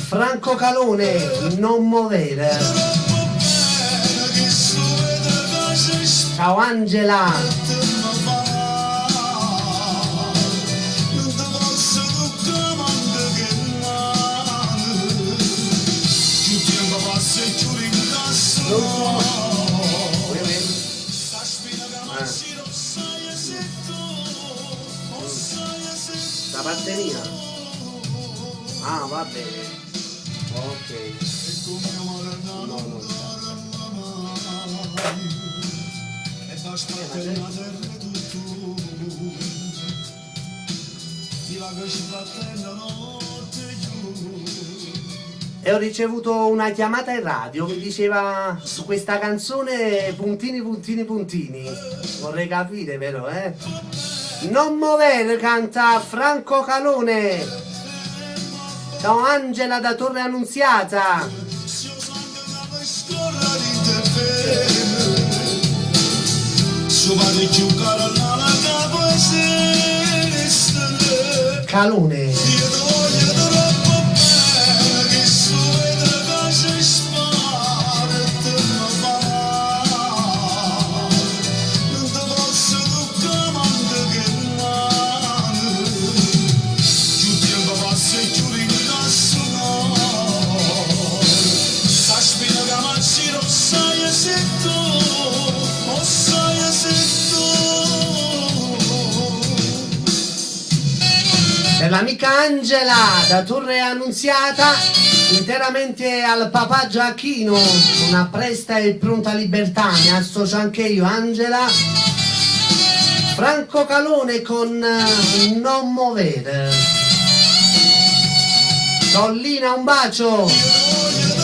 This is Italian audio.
Franco Calone, non muovere. Ciao Angela. La parte mia. Ah, va bene. Ok. No. E ho ricevuto una chiamata in radio che diceva su questa canzone puntini. Vorrei capire, vero, eh? Non muovere, canta Franco Calone. Ciao Angela da Torre Annunziata. Calone. Per l'amica Angela da Torre Annunziata, interamente al papà Giacchino, una presta e pronta libertà, mi associo anche io Angela. Franco Calone con Non muovere. Tollina, un bacio.